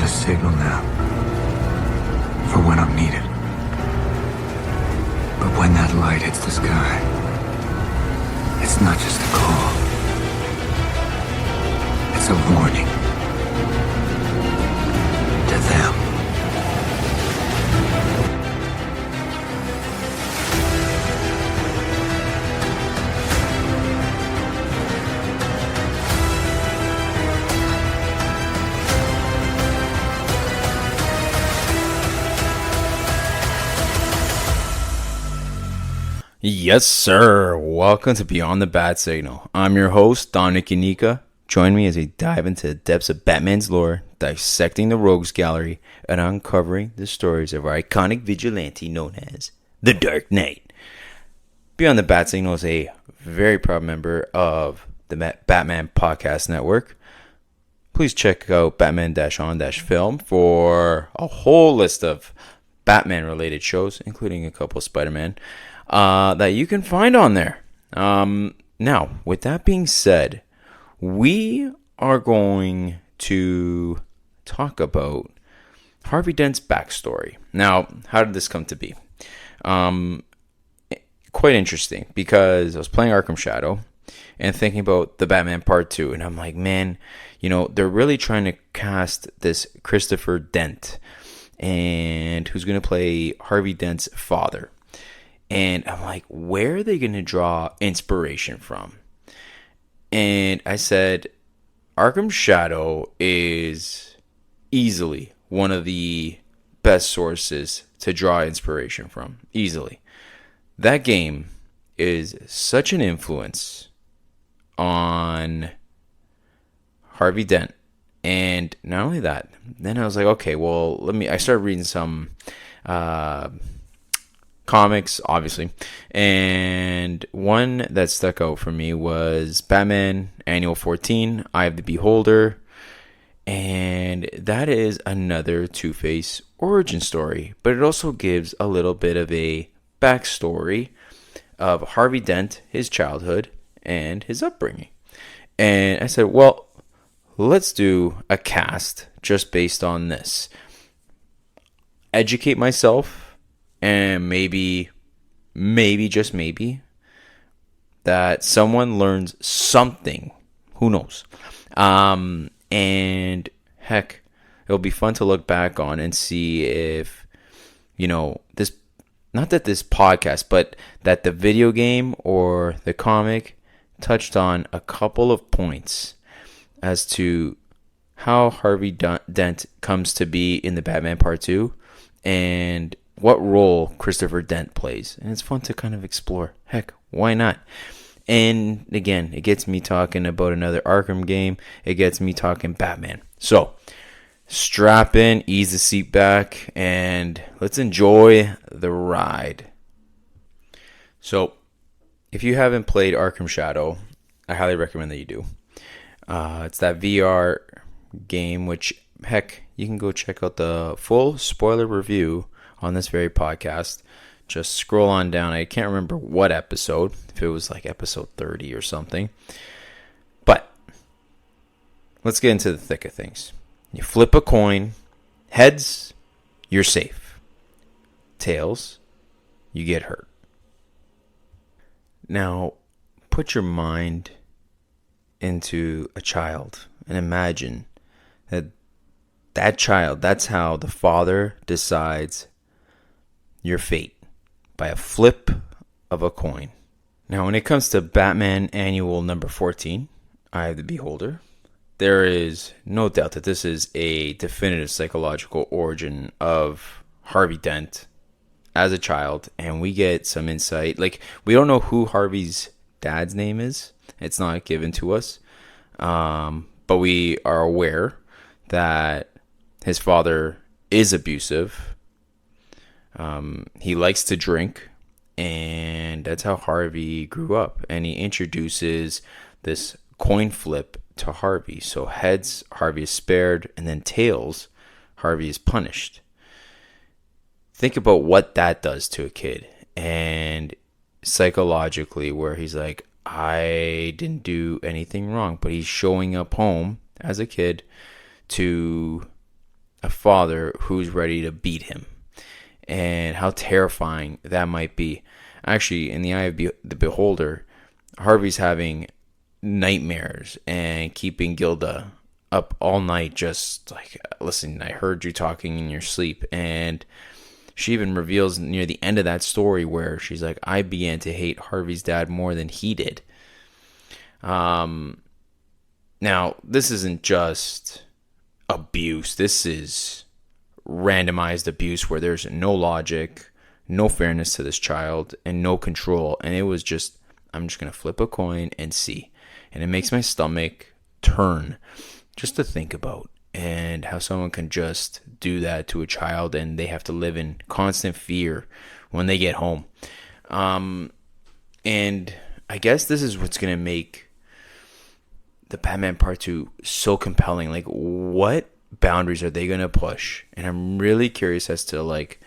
signal now for when I'm needed. But when that light hits the sky, it's not just a call. It's a warning to them. Yes, sir. Welcome to Beyond the Bat Signal. I'm your host, Dominic Unica. Join me as we dive into the depths of Batman's lore, dissecting the Rogues Gallery, and uncovering the stories of our iconic vigilante known as the Dark Knight. Beyond the Bat Signal is a very proud member of the Batman Podcast Network. Please check out Batman-on-film for a whole list of Batman-related shows, including a couple of Spider-Man, that you can find on there. Now, with that being said, we are going to talk about Harvey Dent's backstory. Now, how did this come to be? Quite interesting, because I was playing Arkham Shadow and thinking about the Batman Part 2, and I'm like, man, they're really trying to cast this Christopher Dent, and who's going to play Harvey Dent's father. And I'm like, where are they going to draw inspiration from? And I said, Arkham Shadow is easily one of the best sources to draw inspiration from. Easily. That game is such an influence on Harvey Dent. And not only that, then I was like, okay, well, I started reading some comics, obviously, and one that stuck out for me was Batman Annual 14, Eye of the Beholder, and that is another Two-Face origin story, but it also gives a little bit of a backstory of Harvey Dent, his childhood, and his upbringing. And I said, well, let's do a cast just based on this. Educate myself, and maybe, just maybe, that someone learns something. Who knows? And heck, it'll be fun to look back on and see if, this, not that this podcast, but that the video game or the comic touched on a couple of points as to how Harvey Dent comes to be in the Batman Part 2 and what role Christopher Dent plays. And it's fun to kind of explore. Heck, why not? And again, it gets me talking about another Arkham game. It gets me talking Batman. So, strap in, ease the seat back, and let's enjoy the ride. So, if you haven't played Arkham Shadow, I highly recommend that you do. It's that VR game, which, heck, you can go check out the full spoiler review on this very podcast. Just scroll on down. I can't remember what episode, if it was like episode 30 or something. But let's get into the thick of things. You flip a coin. Heads, you're safe. Tails, you get hurt. Now, put your mind into a child and imagine that child, that's how the father decides your fate, by a flip of a coin. Now, when it comes to Batman Annual number 14, Eye of the Beholder, there is no doubt that this is a definitive psychological origin of Harvey Dent as a child, and we get some insight. Like, we don't know who Harvey's dad's name is. It's not given to us. But we are aware that his father is abusive. He likes to drink, and that's how Harvey grew up. And he introduces this coin flip to Harvey. So heads, Harvey is spared, and then tails, Harvey is punished. Think about what that does to a kid, and psychologically, where he's like, I didn't do anything wrong, but he's showing up home as a kid to a father who's ready to beat him, and how terrifying that might be. Actually, in the eye of the beholder, Harvey's having nightmares and keeping Gilda up all night, just like, listen, I heard you talking in your sleep. And she even reveals near the end of that story where she's like, I began to hate Harvey's dad more than he did. Now, this isn't just abuse. This is randomized abuse where there's no logic, no fairness to this child, and no control. And it was just, I'm just going to flip a coin and see. And it makes my stomach turn just to think about, and how someone can just do that to a child and they have to live in constant fear when they get home. And I guess this is what's going to make the Batman Part 2 so compelling. Like, what boundaries are they going to push? And I'm really curious as to, like,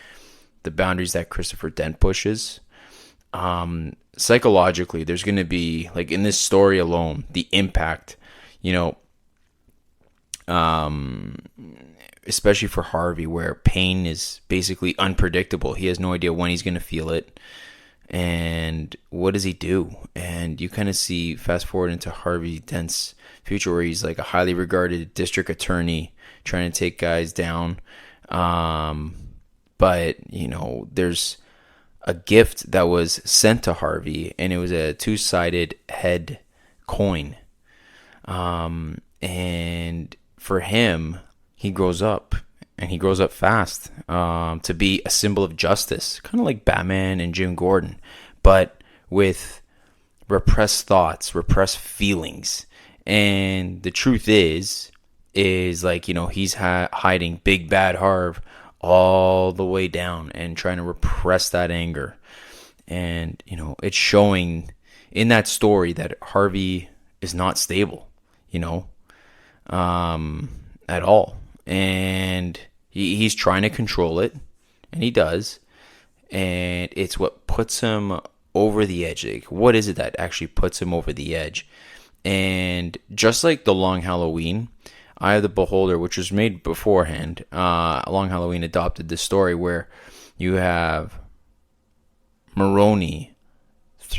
the boundaries that Christopher Dent pushes. Psychologically, there's going to be, like, in this story alone, the impact, especially for Harvey, where pain is basically unpredictable. He has no idea when he's going to feel it. And what does he do? And you kind of see, fast forward into Harvey Dent's future, where he's like a highly regarded district attorney trying to take guys down. But, there's a gift that was sent to Harvey, and it was a 2-sided head coin. And for him, he grows up, and he grows up fast, to be a symbol of justice, kind of like Batman and Jim Gordon, but with repressed thoughts, repressed feelings. And the truth is like, he's hiding Big Bad Harv all the way down and trying to repress that anger. And, it's showing in that story that Harvey is not stable, at all. And he's trying to control it, and he does. And it's what puts him over the edge. Like, what is it that actually puts him over the edge? And just like The Long Halloween, Eye of the Beholder, which was made beforehand, Long Halloween adopted this story where you have Maroni.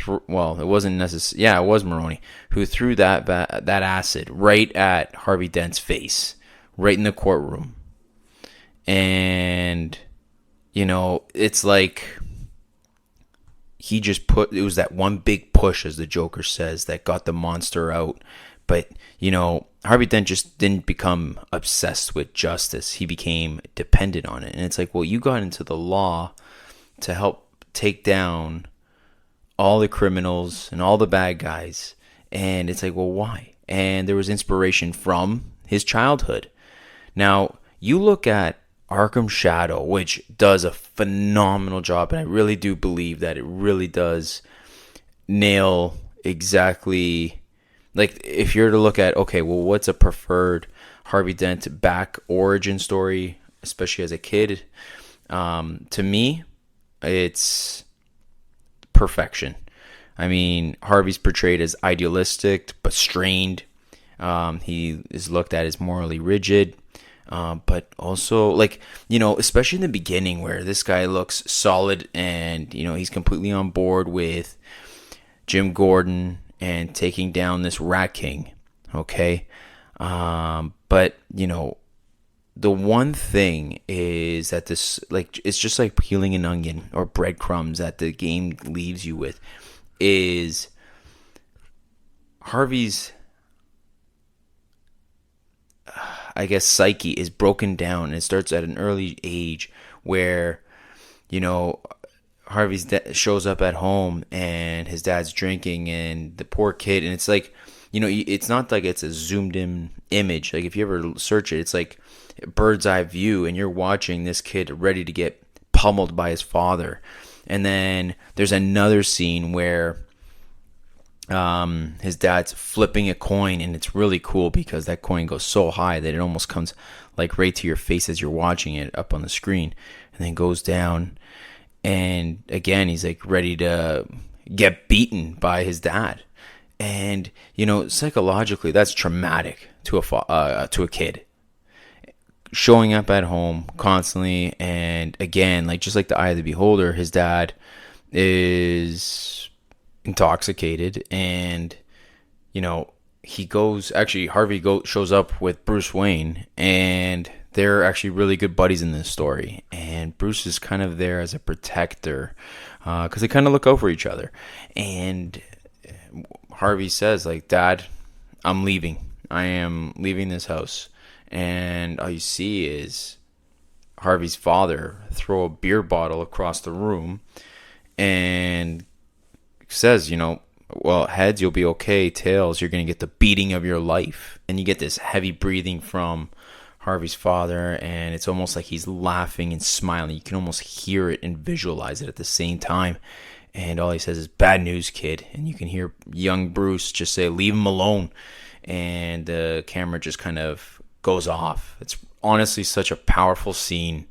It wasn't necessary. Yeah, it was Maroni who threw that acid right at Harvey Dent's face, right in the courtroom. And it's like he just it was that one big push, as the Joker says, that got the monster out. But Harvey Dent just didn't become obsessed with justice. He became dependent on it. And it's like, well, you got into the law to help take down all the criminals and all the bad guys. And it's like, well, why? And there was inspiration from his childhood. Now, you look at Arkham Shadow, which does a phenomenal job, and I really do believe that it really does nail exactly, like, if you're to look at, okay, well, what's a preferred Harvey Dent back origin story, especially as a kid? To me, it's perfection. I mean, Harvey's portrayed as idealistic but strained. He is looked at as morally rigid, but also, like, especially in the beginning where this guy looks solid and, he's completely on board with Jim Gordon and taking down this Rat King, okay? But, the one thing is that this, like, it's just like peeling an onion or breadcrumbs that the game leaves you with, is Harvey's, I guess, psyche is broken down. It starts at an early age where, Harvey's shows up at home and his dad's drinking and the poor kid. And it's like, it's not like it's a zoomed in image. Like, if you ever search it, it's like a bird's eye view and you're watching this kid ready to get pummeled by his father. And then there's another scene where his dad's flipping a coin, and it's really cool because that coin goes so high that it almost comes like right to your face as you're watching it up on the screen, and then goes down. And again, he's like ready to get beaten by his dad. And psychologically, that's traumatic to a kid. showing up at home constantly. And again, like just like the eye of the beholder, his dad is intoxicated, and he goes, actually shows up with Bruce Wayne, and they're actually really good buddies in this story. And Bruce is kind of there as a protector, because they kind of look out for each other. And Harvey says, like, Dad, I'm leaving. I am leaving this house. And all you see is Harvey's father throw a beer bottle across the room and says, well, heads, you'll be okay. Tails, you're going to get the beating of your life. And you get this heavy breathing from Harvey's father, and it's almost like he's laughing and smiling. You can almost hear it and visualize it at the same time. And all he says is, bad news, kid. And you can hear young Bruce just say, leave him alone. And the camera just kind of goes off. It's honestly such a powerful scene.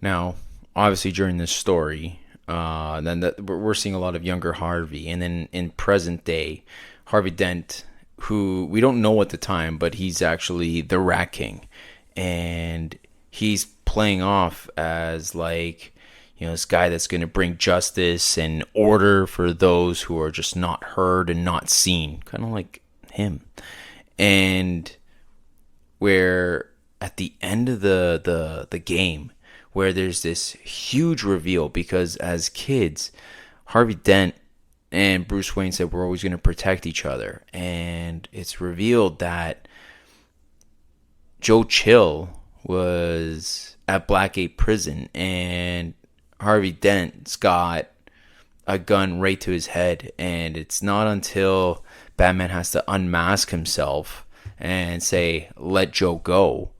Now, obviously during this story, we're seeing a lot of younger Harvey. And then in present day, Harvey Dent, who we don't know at the time, but he's actually the Rat King. And he's playing off as like, this guy that's going to bring justice and order for those who are just not heard and not seen. Kind of like him. And where at the end of the game, where there's this huge reveal, because as kids, Harvey Dent and Bruce Wayne said we're always going to protect each other. And it's revealed that Joe Chill was at Blackgate Prison, and Harvey Dent's got a gun right to his head. And it's not until Batman has to unmask himself and say, let Joe go,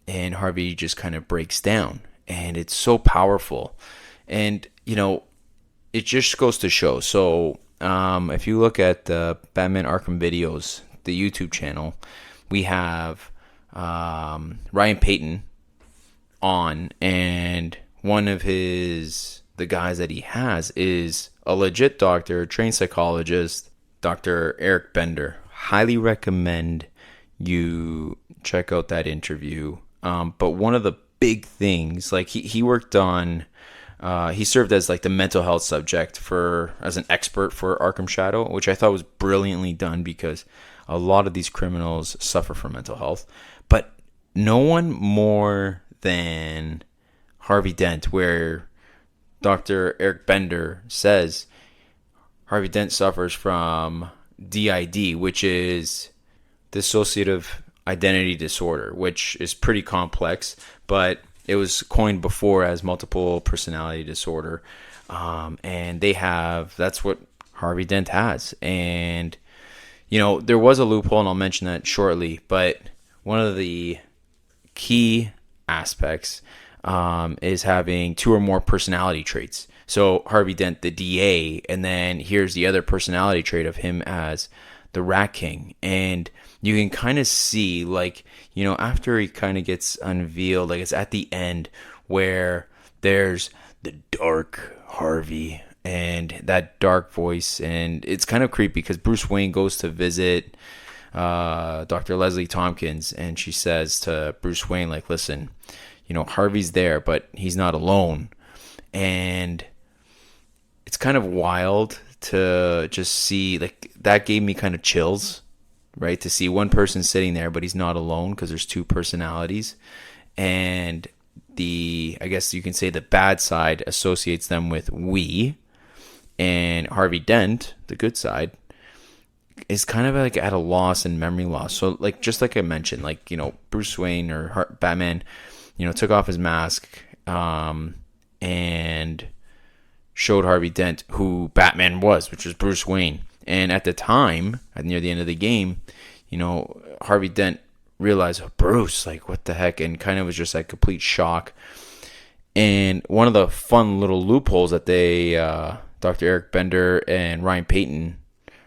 and Harvey just kind of breaks down. And it's so powerful. And, it just goes to show. So, if you look at the Batman Arkham videos, the YouTube channel, we have Ryan Payton on, and one of the guys that he has is a legit doctor, trained psychologist, Dr. Eric Bender. Highly recommend you check out that interview. But one of the big things, like he worked on, he served as like the mental health subject as an expert for Arkham Shadow, which I thought was brilliantly done, because a lot of these criminals suffer from mental health. But no one more than Harvey Dent, where Dr. Eric Bender says Harvey Dent suffers from DID, which is dissociative identity disorder, which is pretty complex, but it was coined before as multiple personality disorder. And that's what Harvey Dent has. And, there was a loophole, and I'll mention that shortly, but one of the key aspects is having two or more personality traits. So Harvey Dent, the DA, and then here's the other personality trait of him as the Rat King. And you can kind of see, like, after he kind of gets unveiled, like it's at the end where there's the dark Harvey and that dark voice. And it's kind of creepy because Bruce Wayne goes to visit Dr. Leslie Tompkins, and she says to Bruce Wayne, like, listen, Harvey's there, but he's not alone. And it's kind of wild to just see, like, that gave me kind of chills, right? To see one person sitting there, but he's not alone, because there's two personalities. And I guess you can say the bad side associates them with we, and Harvey Dent, the good side, is kind of like at a loss and memory loss. So, like, just like I mentioned, like, Bruce Wayne or Batman, took off his mask and showed Harvey Dent who Batman was, which was Bruce Wayne. And at the time, near the end of the game, Harvey Dent realized, oh, Bruce, like, what the heck? And kind of was just like complete shock. And one of the fun little loopholes that Dr. Eric Bender and Ryan Payton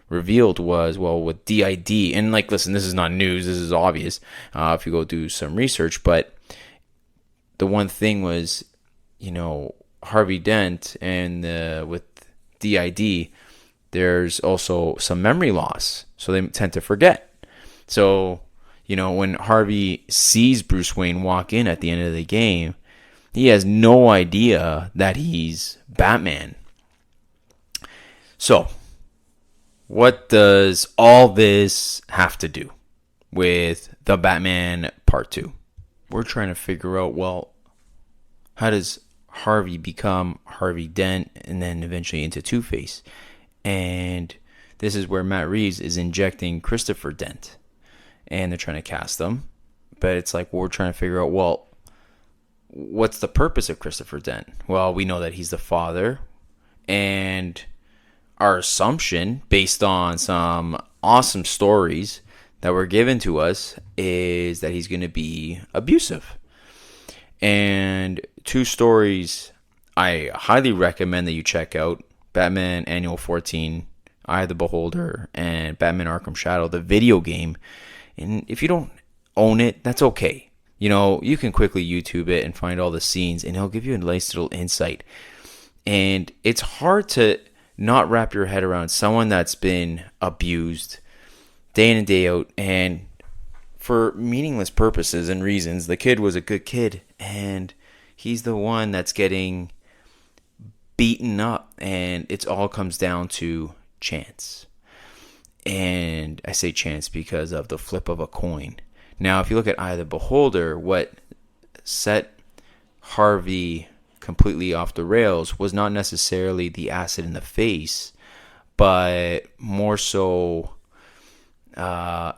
revealed was, well, with DID, and like, listen, this is not news, this is obvious if you go do some research, but the one thing was, Harvey Dent and with DID, there's also some memory loss, so they tend to forget. So, when Harvey sees Bruce Wayne walk in at the end of the game, he has no idea that he's Batman. So, what does all this have to do with The Batman Part 2? We're trying to figure out, well, how does Harvey become Harvey Dent and then eventually into Two-Face? And this is where Matt Reeves is injecting Christopher Dent. And they're trying to cast him. But it's like, we're trying to figure out, well, what's the purpose of Christopher Dent? Well, we know that he's the father. And our assumption, based on some awesome stories that were given to us, is that he's going to be abusive. And two stories I highly recommend that you check out: Batman Annual 14, Eye of the Beholder, and Batman Arkham Shadow, the video game. And if you don't own it, that's okay. You can quickly YouTube it and find all the scenes, and it'll give you a nice little insight. And it's hard to not wrap your head around someone that's been abused day in and day out, and for meaningless purposes and reasons. The kid was a good kid, and he's the one that's getting beaten up, and it all comes down to chance. And I say chance because of the flip of a coin. Now, if you look at Eye of the Beholder, what set Harvey completely off the rails was not necessarily the acid in the face, but more so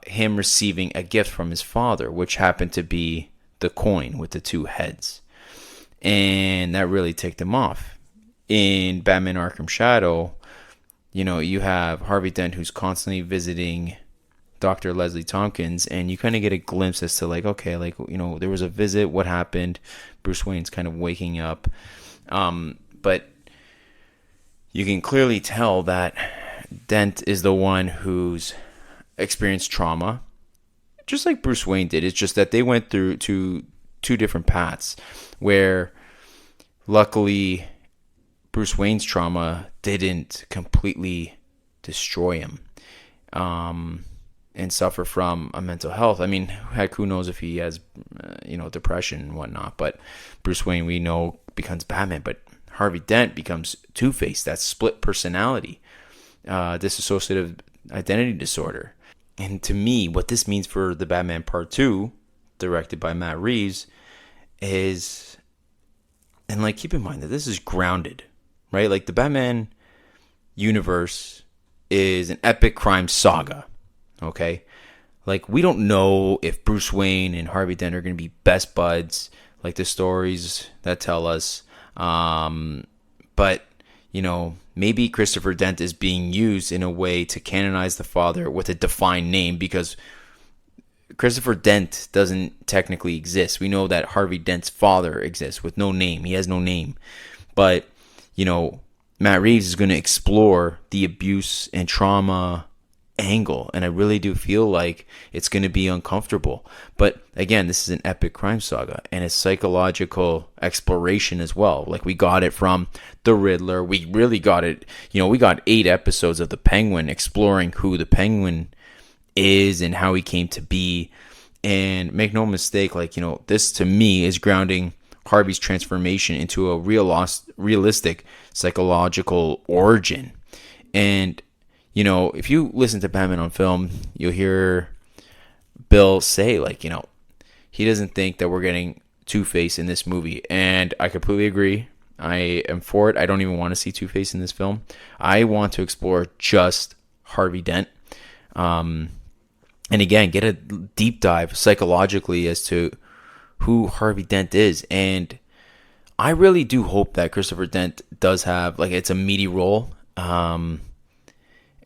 him receiving a gift from his father, which happened to be the coin with the two heads. And that really ticked him off. In Batman Arkham Shadow, you have Harvey Dent, who's constantly visiting Dr. Leslie Tompkins, and you kind of get a glimpse as to there was a visit, what happened. Bruce Wayne's kind of waking up. But you can clearly tell that Dent is the one who's experienced trauma, just like Bruce Wayne did. It's just that they went through two different paths, where luckily Bruce Wayne's trauma didn't completely destroy him and suffer from a mental health. I mean, heck, who knows if he has depression and whatnot. But Bruce Wayne, we know, becomes Batman, but Harvey Dent becomes Two-Face. That's split personality, dissociative identity disorder. And to me, what this means for The Batman Part 2, directed by Matt Reeves, is, and keep in mind that this is grounded, right? The Batman universe is an epic crime saga, okay? We don't know if Bruce Wayne and Harvey Dent are going to be best buds, like the stories that tell us. But, maybe Christopher Dent is being used in a way to canonize the father with a defined name, because Christopher Dent doesn't technically exist. We know that Harvey Dent's father exists with no name. He has no name. But, Matt Reeves is going to explore the abuse and trauma angle, and I really do feel like it's going to be uncomfortable. But again, this is an epic crime saga, and a psychological exploration as well. We got it from the Riddler. We really got it. We got 8 episodes of the Penguin, exploring who the Penguin is and how he came to be. And make no mistake, this to me is grounding Harvey's transformation into a realistic psychological origin. And if you listen to Batman on Film, you'll hear Bill say, he doesn't think that we're getting Two-Face in this movie. And I completely agree. I am for it. I don't even want to see Two-Face in this film. I want to explore just Harvey Dent. And again, get a deep dive psychologically as to who Harvey Dent is. And I really do hope that Christopher Dent does have, it's a meaty role.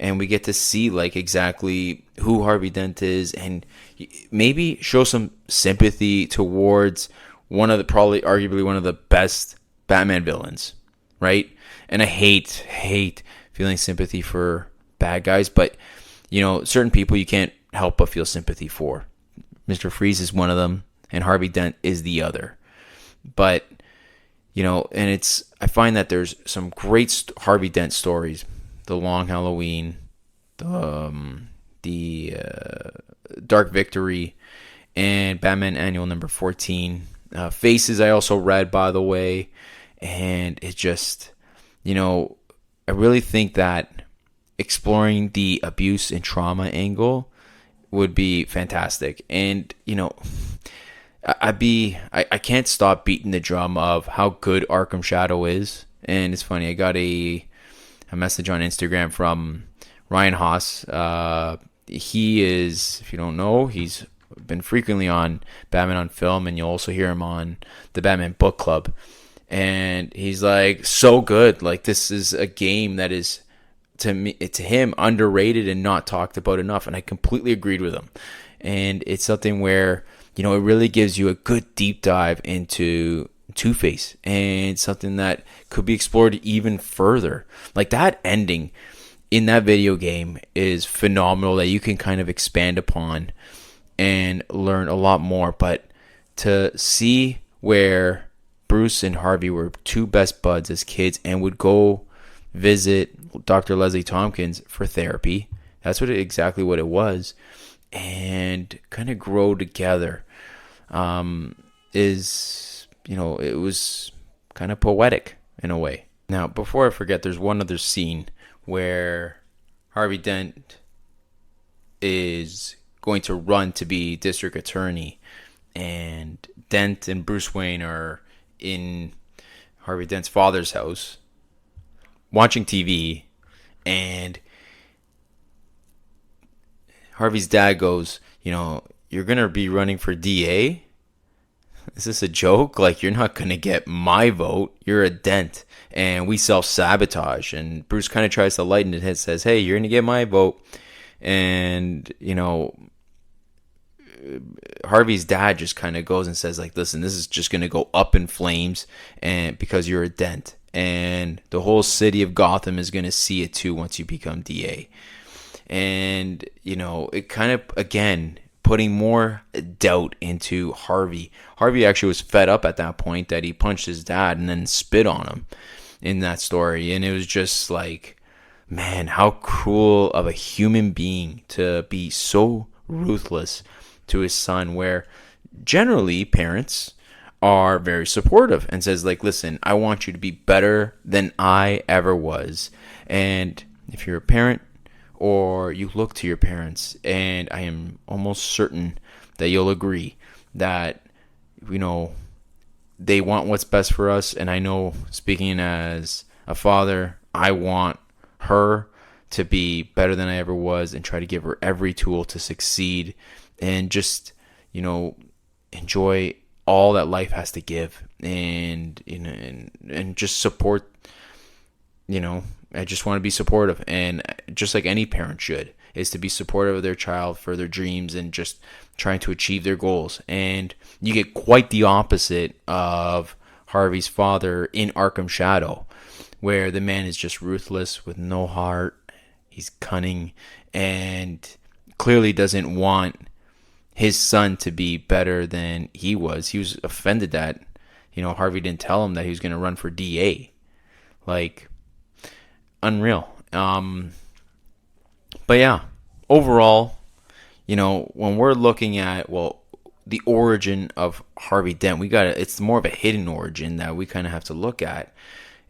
And we get to see exactly who Harvey Dent is, and maybe show some sympathy towards arguably one of the best Batman villains, right? And I hate feeling sympathy for bad guys, but certain people you can't help but feel sympathy for. Mr. Freeze is one of them, and Harvey Dent is the other. But and I find that there's some great Harvey Dent stories. The Long Halloween, the Dark Victory and Batman Annual number 14. Faces I also read, by the way, and it just, I really think that exploring the abuse and trauma angle would be fantastic. And I can't stop beating the drum of how good Arkham Shadow is. And it's funny, I got a message on Instagram from Ryan Haas. He is, if you don't know, he's been frequently on Batman on Film, and you'll also hear him on the Batman Book Club. And he's like, so good. Like, this is a game that is, to him, underrated and not talked about enough. And I completely agreed with him. And it's something where, it really gives you a good deep dive into Two-Face, and something that could be explored even further. Like, that ending in that video game is phenomenal, that you can kind of expand upon and learn a lot more. But to see where Bruce and Harvey were two best buds as kids and would go visit Dr. Leslie Tompkins for therapy, that's exactly what it was, and kind of grow together, it was kind of poetic in a way. Now, before I forget, there's one other scene where Harvey Dent is going to run to be district attorney, and Dent and Bruce Wayne are in Harvey Dent's father's house watching TV, and Harvey's dad goes, you're going to be running for DA? Is this a joke? Like, you're not going to get my vote. You're a Dent, and we self-sabotage. And Bruce kind of tries to lighten it and says, hey, you're going to get my vote. And, Harvey's dad just kind of goes and says, like, listen, this is just going to go up in flames, and because you're a Dent. And the whole city of Gotham is going to see it too once you become DA. And, it kind of, again, putting more doubt into Harvey. Harvey actually was fed up at that point that he punched his dad and then spit on him in that story. And it was just like, man, how cruel of a human being to be so ruthless to his son, where generally parents are very supportive and says, like, listen, I want you to be better than I ever was. And if you're a parent, or you look to your parents, and I am almost certain that you'll agree that, they want what's best for us. And I know, speaking as a father, I want her to be better than I ever was, and try to give her every tool to succeed, and just, enjoy all that life has to give, and just support, I just want to be supportive, and just like any parent should, is to be supportive of their child for their dreams and just trying to achieve their goals. And you get quite the opposite of Harvey's father in Arkham Shadow, where the man is just ruthless with no heart. He's cunning and clearly doesn't want his son to be better than he was. He was offended that, Harvey didn't tell him that he was going to run for DA. Like, unreal. But yeah, overall, when we're looking at, the origin of Harvey Dent, it's more of a hidden origin that we kind of have to look at.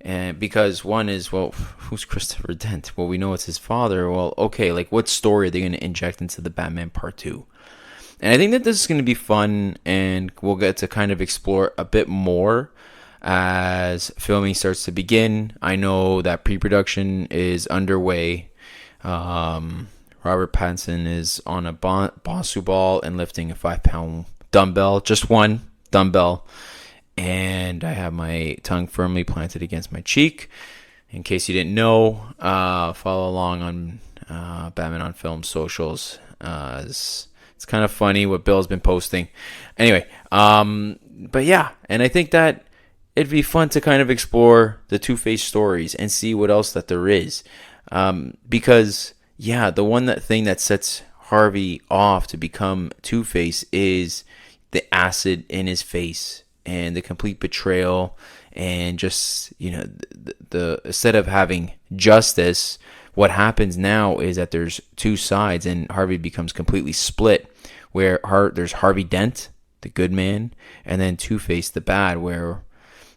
And because one is, who's Christopher Dent? Well, we know it's his father. Well, okay, like, what story are they going to inject into the Batman Part 2? And I think that this is going to be fun, and we'll get to kind of explore a bit more as filming starts to begin. I know that pre-production is underway. Robert Pattinson is on a Bosu ball and lifting a 5-pound dumbbell, just one dumbbell. And I have my tongue firmly planted against my cheek. In case you didn't know, follow along on Batman on Film socials. It's kind of funny what Bill's been posting. Anyway, but yeah, and I think that it'd be fun to kind of explore the Two-Face stories and see what else that there is. Because, yeah, the thing that sets Harvey off to become Two-Face is the acid in his face and the complete betrayal, and just, the instead of having justice, what happens now is that there's two sides, and Harvey becomes completely split. where there's Harvey Dent, the good man, and then Two-Face, the bad, where,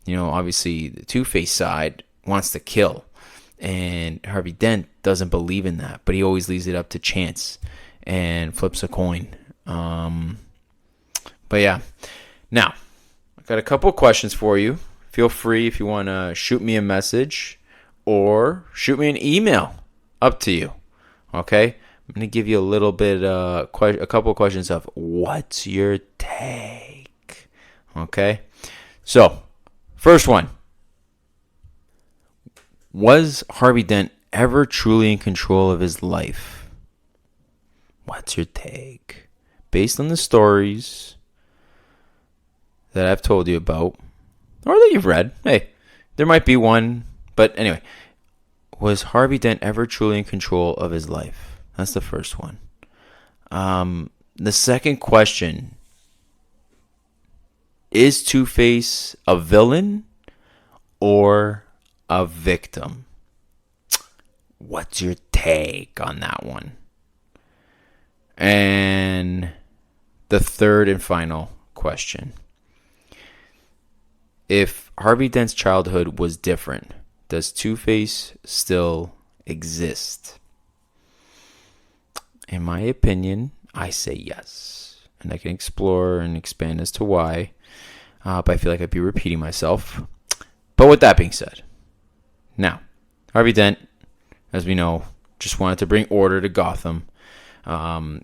obviously the Two-Face side wants to kill. And Harvey Dent doesn't believe in that, but he always leaves it up to chance and flips a coin. But yeah. Now, I've got a couple questions for you. Feel free if you want to shoot me a message or shoot me an email. Up to you. Okay? I'm going to give you a little bit, a couple of questions of what's your take? Okay? So, first one. Was Harvey Dent ever truly in control of his life? What's your take? Based on the stories that I've told you about, or that you've read. Hey, there might be one, but anyway. Was Harvey Dent ever truly in control of his life? That's the first one. The second question, is Two-Face a villain or a victim? What's your take on that one? And the third and final question. If Harvey Dent's childhood was different, does Two-Face still exist? In my opinion, I say yes. And I can explore and expand as to why. But I feel like I'd be repeating myself. But with that being said, now, Harvey Dent, as we know, just wanted to bring order to Gotham.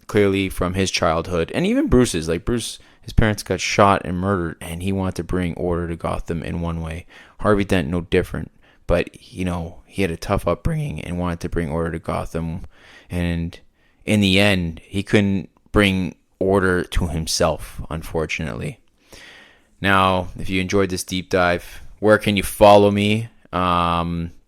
Clearly from his childhood. And even Bruce's. Like Bruce, his parents got shot and murdered. And he wanted to bring order to Gotham in one way. Harvey Dent, no different. But, he had a tough upbringing and wanted to bring order to Gotham. And in the end, he couldn't bring order to himself, unfortunately. Now, if you enjoyed this deep dive, where can you follow me?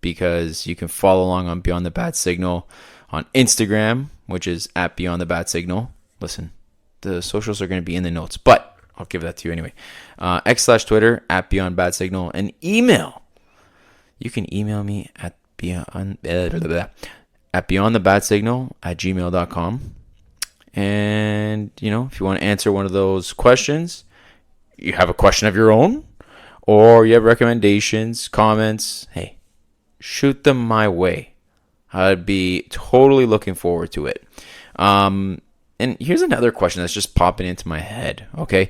Because you can follow along on Beyond the Bad Signal on Instagram, which is at Beyond the Bad Signal. Listen, the socials are going to be in the notes, but I'll give that to you anyway. X/Twitter at Beyond Bad Signal, and email. You can email me at beyondthebadsignal@gmail.com. And, if you want to answer one of those questions, you have a question of your own, or you have recommendations, comments, hey, shoot them my way. I'd be totally looking forward to it. And here's another question that's just popping into my head, okay?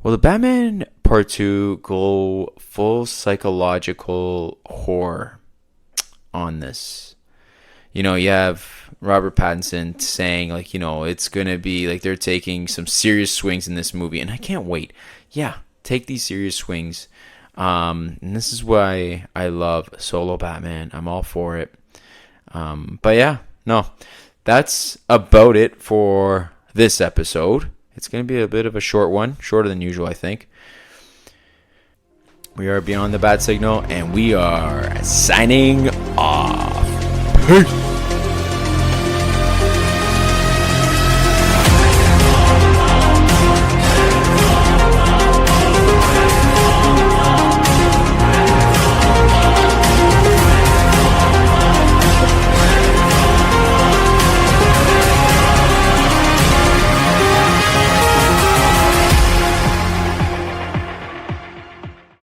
Will the Batman Part 2 go full psychological horror on this? You have Robert Pattinson saying, it's going to be, they're taking some serious swings in this movie. And I can't wait. Yeah, take these serious swings. And this is why I love Solo Batman. I'm all for it. But yeah, no, that's about it for this episode. It's going to be a bit of a short one, shorter than usual, I think. We are Beyond the Bad Signal, and we are signing off. Peace.